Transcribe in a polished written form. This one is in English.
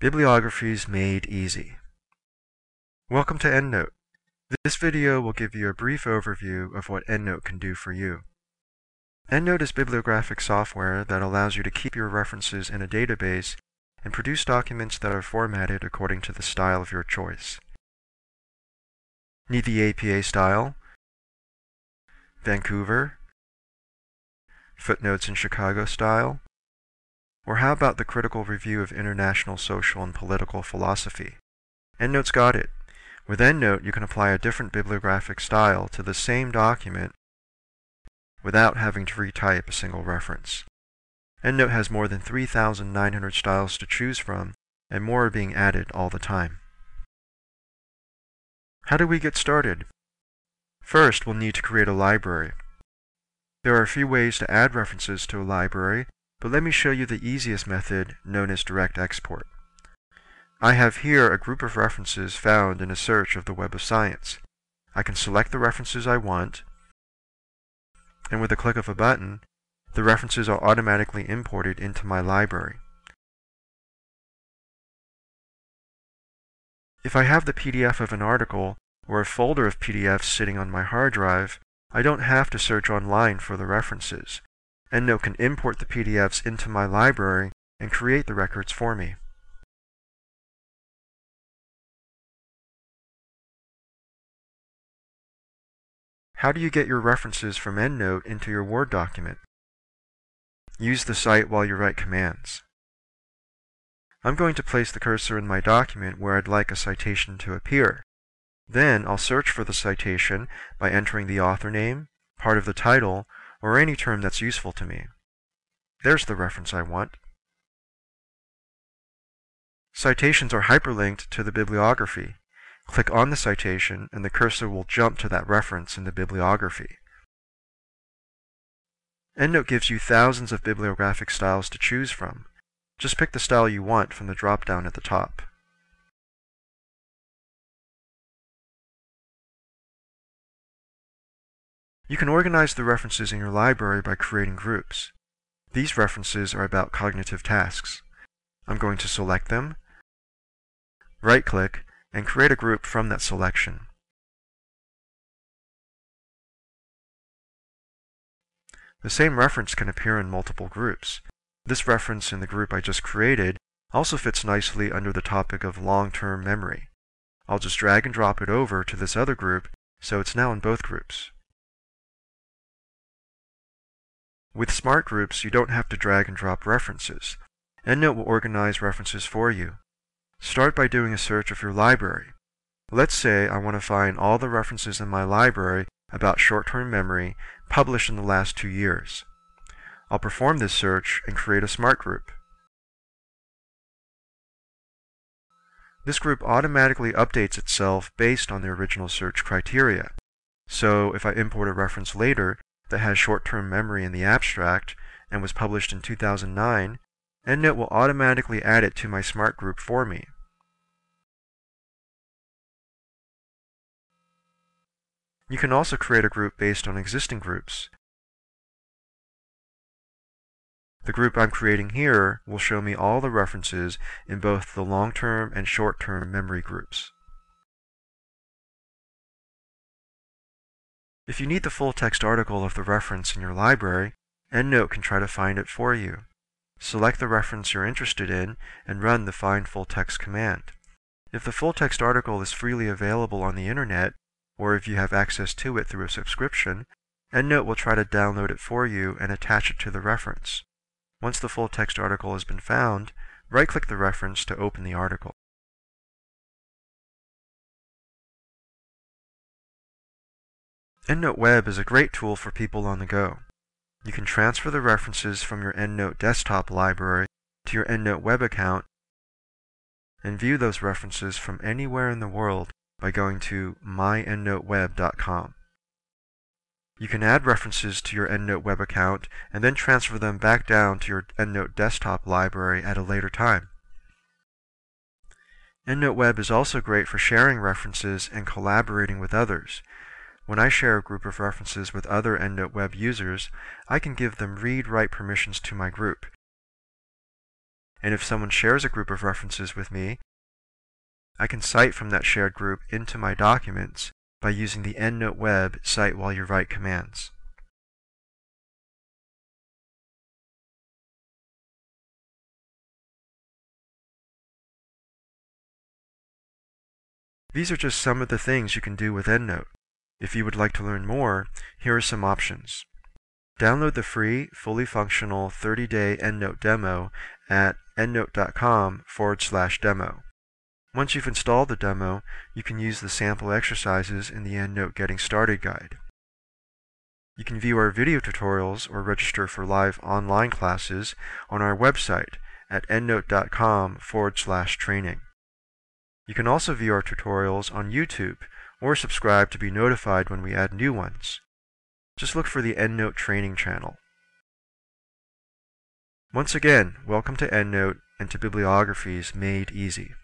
Bibliographies made easy. Welcome to EndNote. This video will give you a brief overview of what EndNote can do for you. EndNote is bibliographic software that allows you to keep your references in a database and produce documents that are formatted according to the style of your choice. Need the APA style? Vancouver? Footnotes in Chicago style? Or how about the critical review of international social and political philosophy? EndNote's got it. With EndNote, you can apply a different bibliographic style to the same document without having to retype a single reference. EndNote has more than 3,900 styles to choose from, and more are being added all the time. How do we get started? First, we'll need to create a library. There are a few ways to add references to a library, but let me show you the easiest method, known as direct export. I have here a group of references found in a search of the Web of Science. I can select the references I want, and with a click of a button, the references are automatically imported into my library. If I have the PDF of an article or a folder of PDFs sitting on my hard drive, I don't have to search online for the references. EndNote can import the PDFs into my library and create the records for me. How do you get your references from EndNote into your Word document? Use the site while you write commands. I'm going to place the cursor in my document where I'd like a citation to appear. Then I'll search for the citation by entering the author name, part of the title, or any term that's useful to me. There's the reference I want. Citations are hyperlinked to the bibliography. Click on the citation and the cursor will jump to that reference in the bibliography. EndNote gives you thousands of bibliographic styles to choose from. Just pick the style you want from the drop-down at the top. You can organize the references in your library by creating groups. These references are about cognitive tasks. I'm going to select them, right-click, and create a group from that selection. The same reference can appear in multiple groups. This reference in the group I just created also fits nicely under the topic of long-term memory. I'll just drag and drop it over to this other group, so it's now in both groups. With smart groups, you don't have to drag and drop references. EndNote will organize references for you. Start by doing a search of your library. Let's say I want to find all the references in my library about short-term memory published in the last 2 years. I'll perform this search and create a smart group. This group automatically updates itself based on the original search criteria. So if I import a reference later that has short-term memory in the abstract and was published in 2009, EndNote will automatically add it to my smart group for me. You can also create a group based on existing groups. The group I'm creating here will show me all the references in both the long-term and short-term memory groups. If you need the full-text article of the reference in your library, EndNote can try to find it for you. Select the reference you're interested in and run the Find Full Text command. If the full-text article is freely available on the internet, or if you have access to it through a subscription, EndNote will try to download it for you and attach it to the reference. Once the full-text article has been found, right-click the reference to open the article. EndNote Web is a great tool for people on the go. You can transfer the references from your EndNote desktop library to your EndNote web account and view those references from anywhere in the world by going to myendnoteweb.com. You can add references to your EndNote web account and then transfer them back down to your EndNote desktop library at a later time. EndNote Web is also great for sharing references and collaborating with others. When I share a group of references with other EndNote Web users, I can give them read-write permissions to my group. and if someone shares a group of references with me, I can cite from that shared group into my documents by using the EndNote Web Cite While You Write commands. These are just some of the things you can do with EndNote. If you would like to learn more, here are some options. Download the free, fully functional 30-day EndNote demo at endnote.com/demo. Once you've installed the demo, you can use the sample exercises in the EndNote Getting Started guide. You can view our video tutorials or register for live online classes on our website at endnote.com/training. You can also view our tutorials on YouTube or subscribe to be notified when we add new ones. Just look for the EndNote training channel. Once again, welcome to EndNote and to Bibliographies Made Easy.